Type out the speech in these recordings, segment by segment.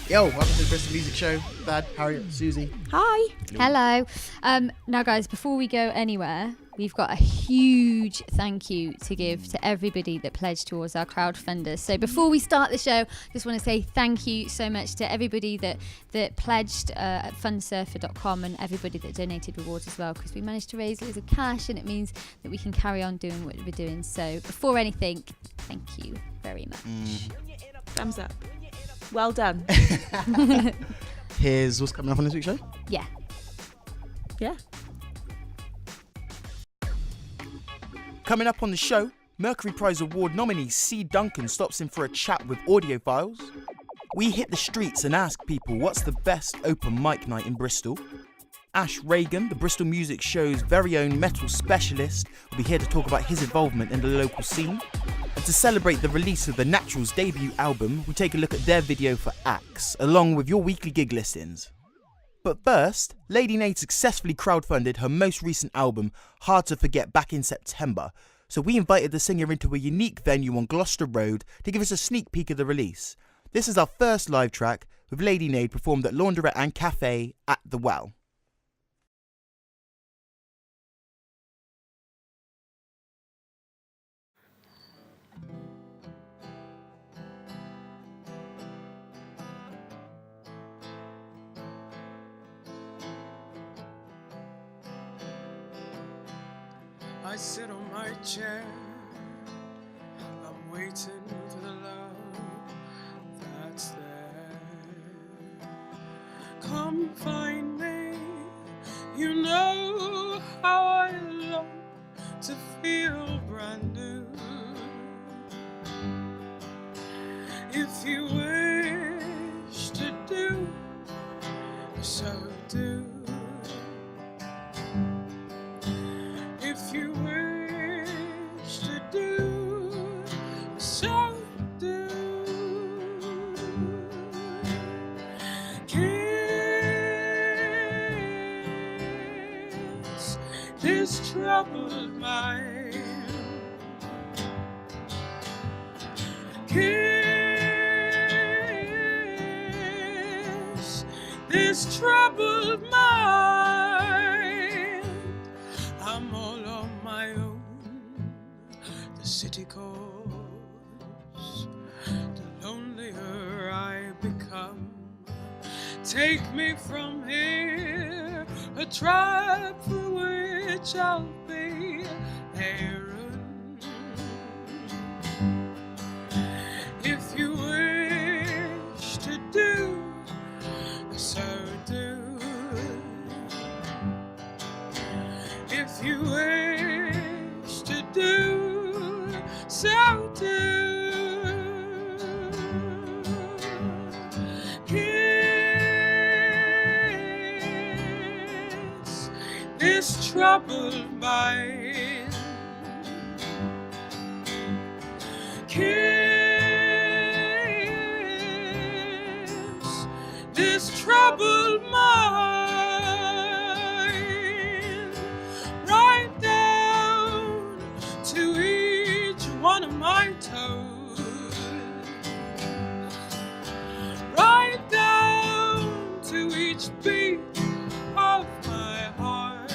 Yo, welcome to the Bristol Music Show. Thad, Harriet, Suzi. Hi. Hello. Now, guys, before we go anywhere, we've got a huge thank you to give to everybody that pledged towards our crowdfunders. So before we start the show, just want to say thank you so much to everybody that pledged at fundsurfer.com and everybody that donated rewards as well, because we managed to raise loads of cash and it means that we can carry on doing what we're doing. So before anything, thank you very much. Thumbs up. Well done. Here's what's coming up on this week's show. Yeah. Coming up on the show, Mercury Prize Award nominee C Duncan stops in for a chat with Audiophiles. We hit the streets and ask people what's the best open mic night in Bristol. Ash Reagan, the Bristol Music Show's very own metal specialist, will be here to talk about his involvement in the local scene. And to celebrate the release of the Naturals' debut album, we take a look at their video for Axe, along with your weekly gig listings. But first, Lady Nade successfully crowdfunded her most recent album, Hard to Forget, back in September, so we invited the singer into a unique venue on Gloucester Road to give us a sneak peek of the release. This is our first live track, with Lady Nade performed at Launderette and Cafe at the Well. I sit on my chair, I'm waiting for the love that's there. Come find me, you know how I long to feel brand new. If you wish to do, so do. If you wish to do, so do. Kiss this troubled mind. Kiss this troubled mind. I'm all on my own. The city calls, the lonelier I become. Take me from here, a trap for which I'll be heron. If you wish to do, so do. If you wish to do, so do. Kiss this troubled mind. Kiss this troubled mind. Right down to each one of my toes. Right down to each beat of my heart.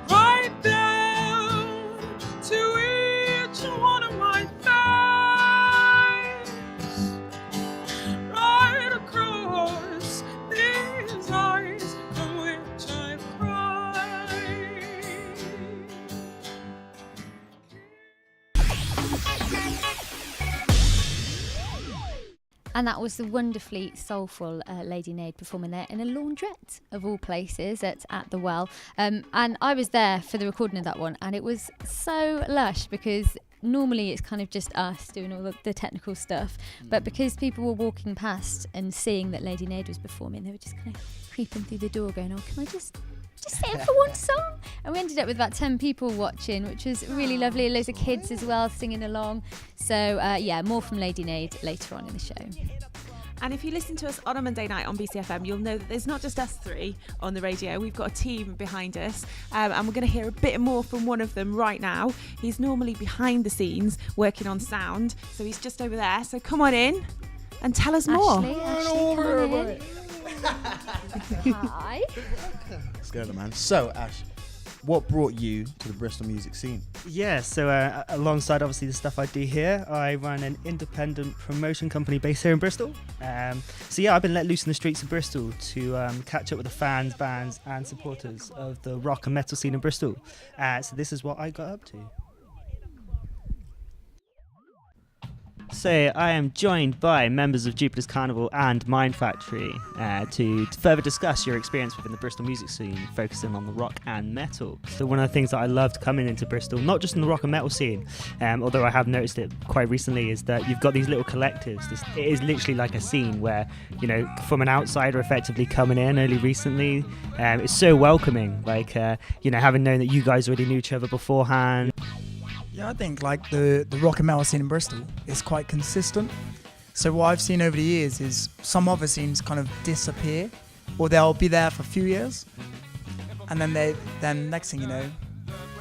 Right down to each one of my thighs. Right across these eyes from which I've cried. And that was the wonderfully soulful Lady Nade performing there in a laundrette, of all places, at the Well. And I was there for the recording of that one, and it was so lush because normally it's kind of just us doing all the technical stuff, but because people were walking past and seeing that Lady Nade was performing, they were just kind of creeping through the door going, oh, can I just sit in for one song? And we ended up with about 10 people watching, which was really lovely. Loads of kids as well singing along. So yeah, more from Lady Nade later on in the show. And if you listen to us on a Monday night on BCFM, you'll know that there's not just us three on the radio. We've got a team behind us, and we're going to hear a bit more from one of them right now. He's normally behind the scenes working on sound, so he's just over there. So come on in and tell us more. Ashley, come on in. Hi. Let's go, man. So, Ash, what brought you to the Bristol music scene? Yeah, so alongside obviously the stuff I do here, I run an independent promotion company based here in Bristol. So yeah, I've been let loose in the streets of Bristol to catch up with the fans, bands and supporters of the rock and metal scene in Bristol. So this is what I got up to. So I am joined by members of Jupiter's Carnival and Mind Factory to further discuss your experience within the Bristol music scene, focusing on the rock and metal. So one of the things that I loved coming into Bristol, not just in the rock and metal scene, although I have noticed it quite recently, is that you've got these little collectives. It is literally like a scene where, you know, from an outsider effectively coming in early recently, it's so welcoming. Like, you know, having known that you guys already knew each other beforehand. Yeah, I think like the rock and metal scene in Bristol is quite consistent. So what I've seen over the years is some other scenes kind of disappear, or they'll be there for a few years, and then next thing you know,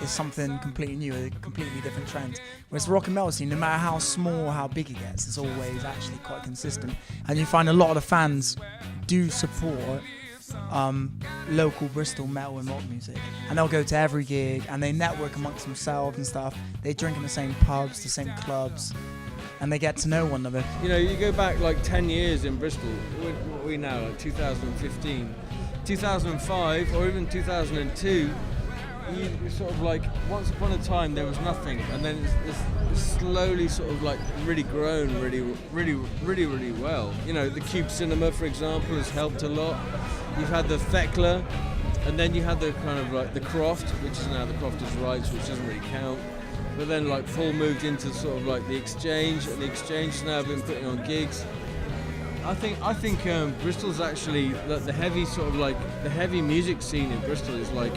is something completely new, a completely different trend. Whereas the rock and metal scene, no matter how small or how big it gets, it's always actually quite consistent. And you find a lot of the fans do support local Bristol metal and rock music, and they'll go to every gig and they network amongst themselves and stuff. They drink in the same pubs, the same clubs, and they get to know one another. You know, you go back like 10 years in Bristol, what are we now, like 2015, 2005 or even 2002, you sort of like, once upon a time there was nothing, and then it's slowly sort of like really grown really well. You know, the Cube Cinema, for example, has helped a lot. You've had the Thekla, and then you had the kind of like the Croft, which is now the Crofters' Rights, which doesn't really count. But then like Paul moved into sort of like the Exchange, and the Exchange has now been putting on gigs. I think Bristol's actually like the heavy music scene in Bristol is like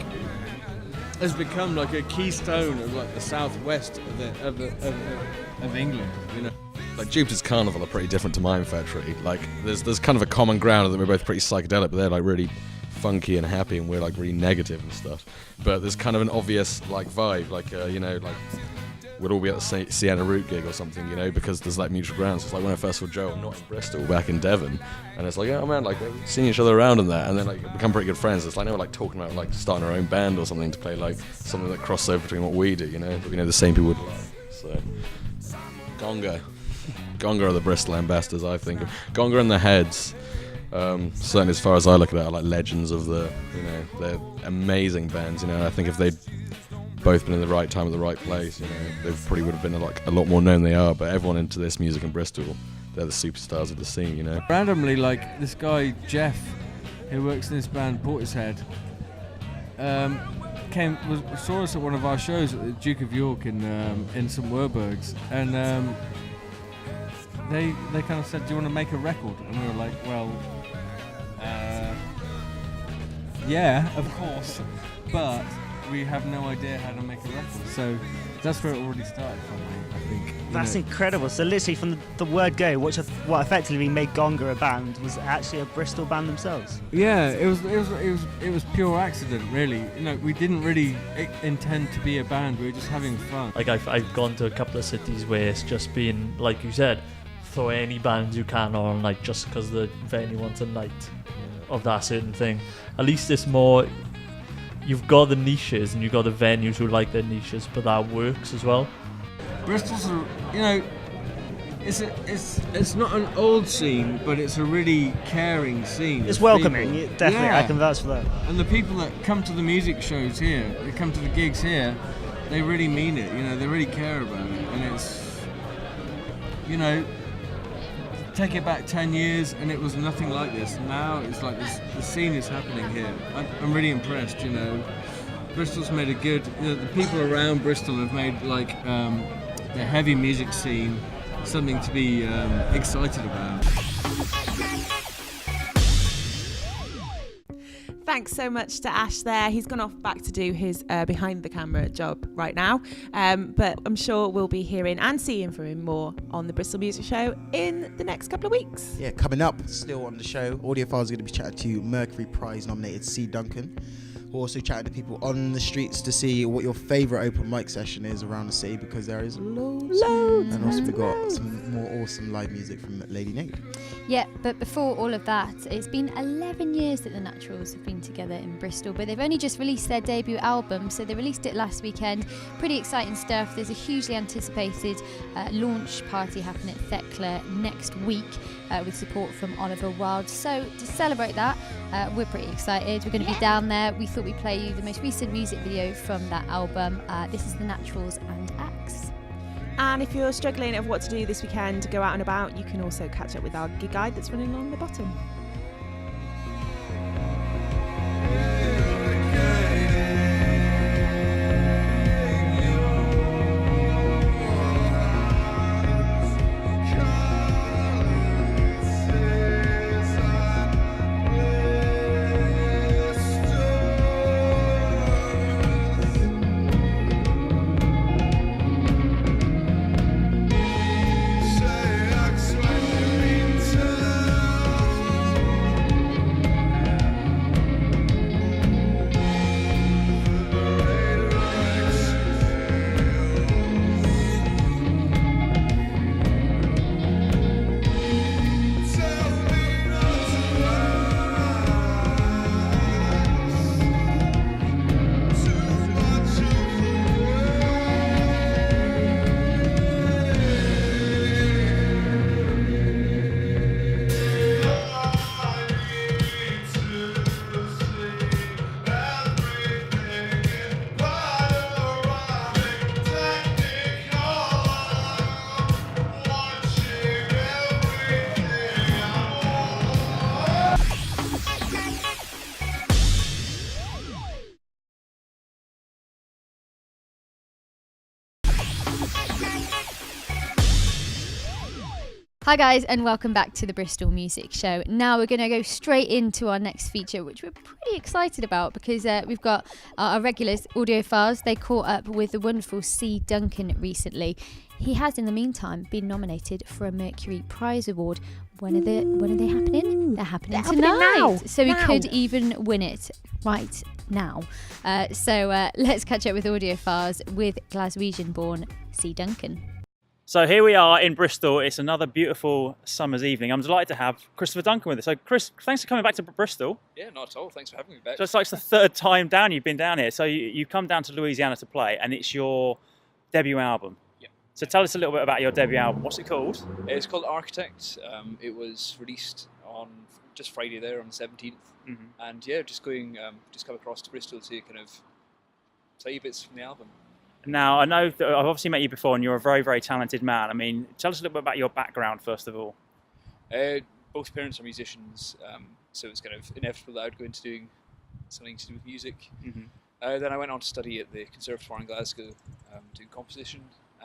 has become like a keystone of like the southwest of England, you know. Like Jupiter's Carnival are pretty different to Mind Factory. Like there's kind of a common ground that we're both pretty psychedelic, but they're like really funky and happy, and we're like really negative and stuff. But there's kind of an obvious like vibe, like you know, like we'll all be at the Sienna Root gig or something, you know, because there's like mutual grounds. It's like when I first saw Joe, not in Bristol, back in Devon, and it's like, oh man, like we've seen each other around and that, and then like become pretty good friends. It's like now we're like talking about like starting our own band or something to play like something that crosses over between what we do, you know, that we know the same people would like. So Gonga are the Bristol ambassadors, I think. Gonga and the Heads, certainly as far as I look at it, are like legends of the, you know, they're amazing bands, you know. I think if they'd both been in the right time at the right place, you know, they probably would have been a lot more known than they are. But everyone into this music in Bristol, they're the superstars of the scene, you know. Randomly, like this guy Jeff, who works in this band Portishead, saw us at one of our shows at the Duke of York in St Werburgh's, and they kind of said, do you want to make a record? And we were like, well, yeah, of course, but we have no idea how to make a record. So that's where it already started from, I think. That's incredible. So literally from the word go, what effectively made Gonga a band was actually a Bristol band themselves. Yeah, it was pure accident, really. You know, we didn't really intend to be a band. We were just having fun. Like I've gone to a couple of cities where it's just been, like you said, throw any bands you can on, like just because the venue wants a night of that certain thing. At least it's more, you've got the niches and you've got the venues who like their niches, but that works as well. Bristol's, you know, it's not an old scene, but it's a really caring scene. It's welcoming, definitely. Yeah. I can vouch for that. And the people that come to the music shows here, they come to the gigs here, they really mean it. You know, they really care about it, and it's, you know, take it back 10 years and it was nothing like this. Now it's like this, the scene is happening here. I'm really impressed, you know. Bristol's made a good, you know, the people around Bristol have made like the heavy music scene something to be excited about. Thanks so much to Ash there. He's gone off back to do his behind the camera job right now. But I'm sure we'll be hearing and seeing from him more on the Bristol Music Show in the next couple of weeks. Yeah, coming up, still on the show, Audiophiles are going to be chatting to Mercury Prize nominated C Duncan. We're also chatting to people on the streets to see what your favourite open mic session is around the city, because there is loads. And also we've got some more awesome live music from Lady Nade. Yeah, but before all of that, it's been 11 years that the Naturals have been together in Bristol, but they've only just released their debut album, so they released it last weekend. Pretty exciting stuff. There's a hugely anticipated launch party happening at Thekla next week with support from Oliver Wilde. So to celebrate that, we're pretty excited. We're going to be down there. We thought we'd play you the most recent music video from that album. This is the Naturals and Axe. And if you're struggling of what to do this weekend, go out and about, you can also catch up with our gig guide that's running along the bottom. Hi guys, and welcome back to the Bristol Music Show. Now we're going to go straight into our next feature, which we're pretty excited about, because we've got our regulars, Audiophiles. They caught up with the wonderful C Duncan recently. He has, in the meantime, been nominated for a Mercury Prize Award. When are they happening? They're happening tonight. Now. So he could even win it right now. So let's catch up with Audiophiles with Glaswegian-born C Duncan. So here we are in Bristol. It's another beautiful summer's evening. I'm delighted to have Christopher Duncan with us. So Chris, thanks for coming back to Bristol. Yeah, not at all. Thanks for having me back. So it's like the third time down you've been down here. So you've come down to Louisiana to play, and it's your debut album. Yeah. So tell us a little bit about your debut album. What's it called? It's called Architect. It was released on just Friday there on the 17th. Mm-hmm. And yeah, just come across to Bristol to kind of play bits from the album. Now, I know that I've obviously met you before, and you're a very, very talented man. I mean, tell us a little bit about your background, first of all. Both parents are musicians, so it was kind of inevitable that I'd go into doing something to do with music. Mm-hmm. Then I went on to study at the Conservatoire in Glasgow, doing composition,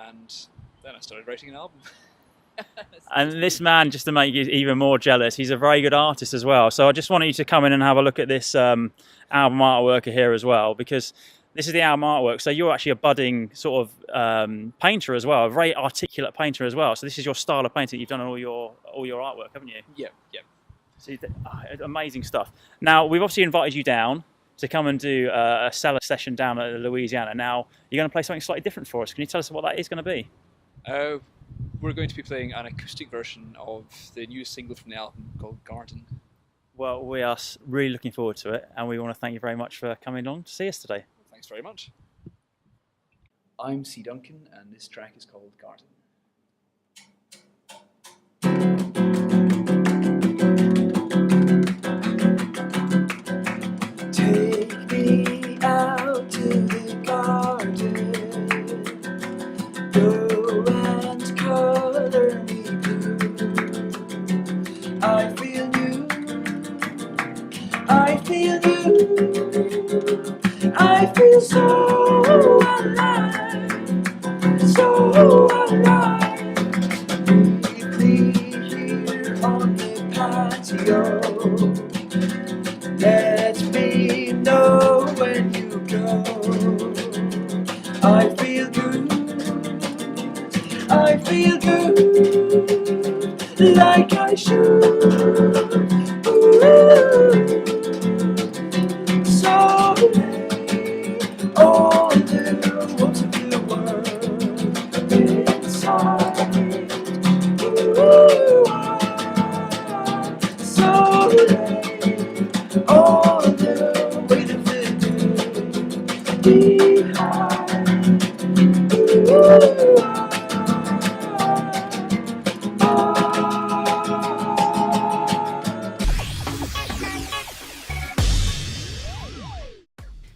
and then I started writing an album. And this man, just to make you even more jealous, he's a very good artist as well. So I just wanted you to come in and have a look at this album artwork here as well, because this is the album artwork. So you're actually a budding sort of painter as well, a very articulate painter as well. So this is your style of painting. You've done all your artwork, haven't you? Yeah. So amazing stuff. Now, we've obviously invited you down to come and do a cellar session down at Louisiana. Now, you're going to play something slightly different for us. Can you tell us what that is going to be? We're going to be playing an acoustic version of the newest single from the album called Garden. Well, we are really looking forward to it, and we want to thank you very much for coming along to see us today. Thanks very much. I'm C Duncan, and this track is called Garden. Take me out to the garden, go and color me blue. I feel you, I feel you. I feel so alive, so alive. Deeply here on the patio, let me I should. Ooh, someday, all there was to be a world inside. Ooh, someday, all there waiting for you behind. Ooh,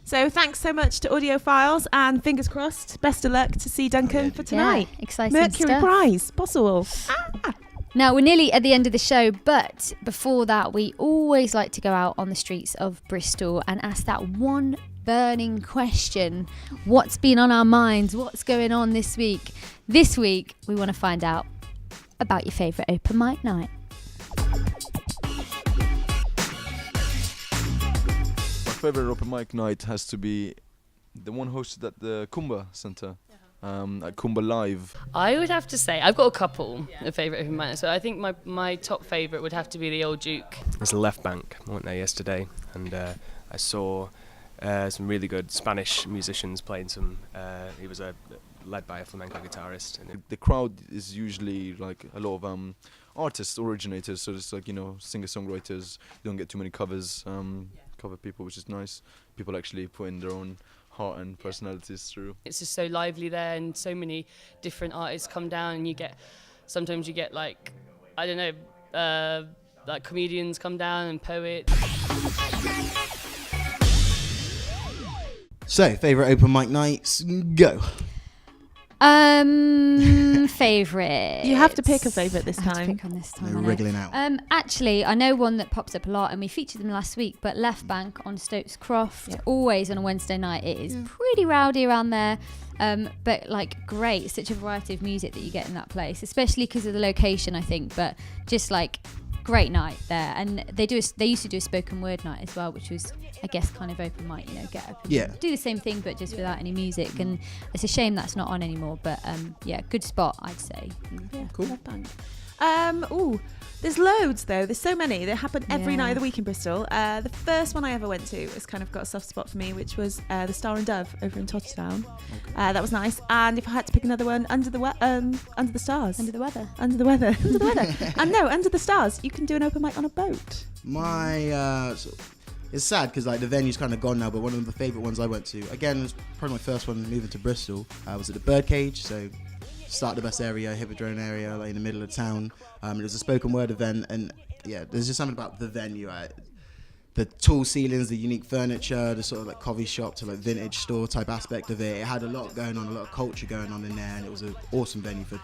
So thanks so much to Audiophiles, and fingers crossed, best of luck to C Duncan for tonight. Yeah, exciting Mercury stuff. Prize, possible. Now, we're nearly at the end of the show, but before that, we always like to go out on the streets of Bristol and ask that one burning question. What's been on our minds? What's going on this week? This week, we want to find out about your favourite open mic night. My favourite open mic night has to be the one hosted at the Kumba Centre, at Kumba Live. I would have to say, I've got a couple of favourite open mics. So I think my top favourite would have to be the Old Duke. It's a Left Bank. I went there yesterday and I saw some really good Spanish musicians playing some. He was led by a flamenco guitarist. And The crowd is usually like a lot of artists, originators, so it's like, you know, singer-songwriters. You don't get too many covers, cover people, which is nice. People actually put in their own heart and personalities through. It's just so lively there, and so many different artists come down, and sometimes you get like, I don't know, like comedians come down and poets. So, favourite open mic nights, go. Favourite. You have to pick a favourite this I have to time. pick on this time. No I know. wriggling out. Actually, I know one that pops up a lot, and we featured them last week. But Left Bank on Stokes Croft, always on a Wednesday night. It is pretty rowdy around there, but like great. Such a variety of music that you get in that place, especially because of the location, I think. But just like great night there, and they used to do a spoken word night as well, which was, I guess, kind of open mic, you know, get up and do the same thing but just without any music. And it's a shame that's not on anymore, but yeah, good spot, I'd say. Yeah, cool. There's loads though. There's so many. They happen every night of the week in Bristol. The first one I ever went to has kind of got a soft spot for me, which was the Star and Dove over in Totterdown. That was nice. And if I had to pick another one, Under the Stars. Under the Weather. Under the Weather. Under the Weather. And no, Under the Stars. You can do an open mic on a boat. It's sad because like the venue's kind of gone now, but one of the favourite ones I went to, again, was probably my first one moving to Bristol, was at the Birdcage. So start the bus area, Hippodrome area, like in the middle of town. It was a spoken word event, and yeah, there's just something about the venue. The tall ceilings, the unique furniture, the sort of like coffee shop to like vintage store type aspect of it. It had a lot going on, a lot of culture going on in there, and it was an awesome venue for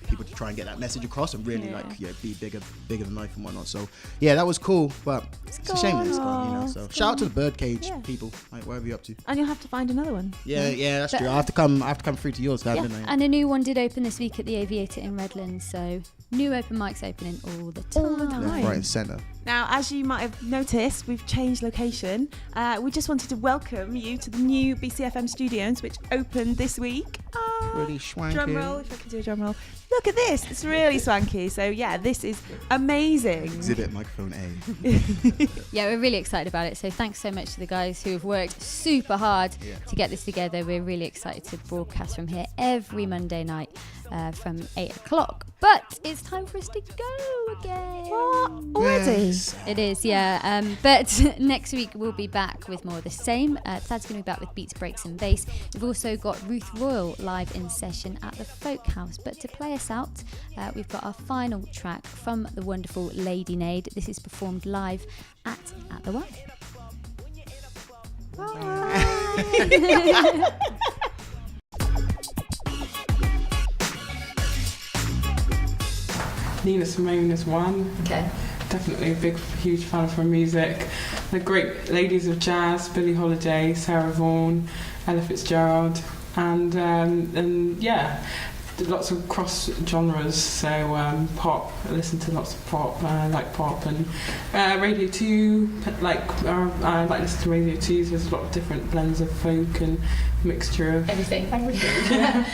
people to try and get that message across and really be bigger than life and whatnot. So yeah, that was cool, but it's a shame that it's gone, you know. So shout out to the Birdcage people, like wherever you're up to. And you'll have to find another one. Yeah, that's true. I have to come through to yours, didn't I? And a new one did open this week at the Aviator in Redlands, so new open mics opening all the time. Left, right and centre. Now, as you might have noticed, we've changed location. We just wanted to welcome you to the new BCFM studios, which opened this week. Pretty swanky. Drum roll, if I can do a drum roll. Look at this, it's really swanky. So yeah, this is amazing. Exhibit microphone A. Yeah, we're really excited about it. So thanks so much to the guys who have worked super hard to get this together. We're really excited to broadcast from here every Monday night from 8 o'clock. But it's time for us to go again. What? Already? Yes. It is, yeah. But next week we'll be back with more of the same. Thad's going to be back with beats, breaks and bass. We've also got Ruth Royal live in session at the Folk House. But to play us out, we've got our final track from the wonderful Lady Nade. This is performed live at the Well. Nina Simone is one. Okay. Definitely a big, huge fan of her music. The great ladies of jazz: Billie Holiday, Sarah Vaughan, Ella Fitzgerald, and yeah, lots of cross genres. So pop. I listen to lots of pop. I like pop and Radio 2. I like listen to Radio 2. So there's a lot of different blends of folk and mixture of Everything. Yeah.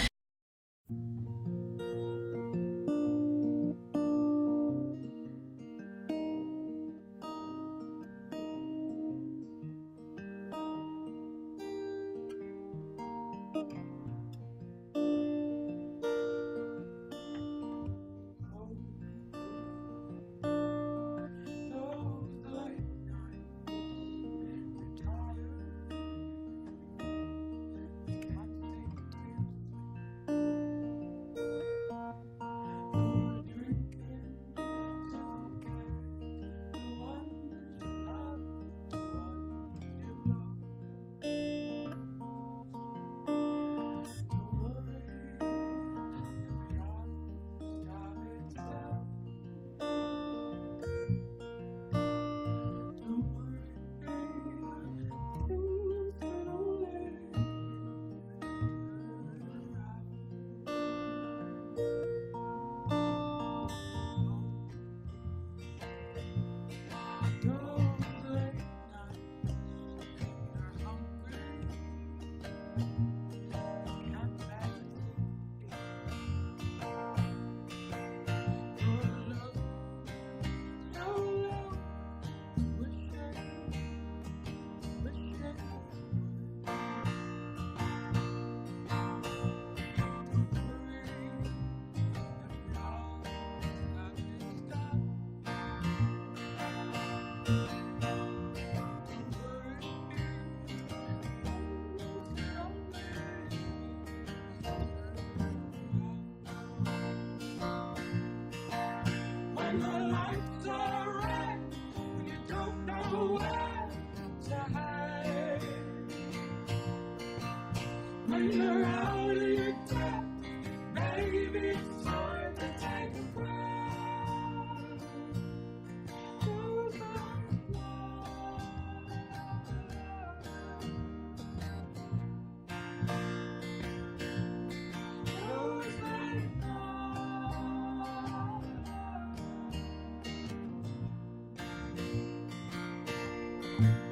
When the lights are red, when you don't know where to hide. When you're out of your depth, maybe it's time to take a breath. Close my eyes.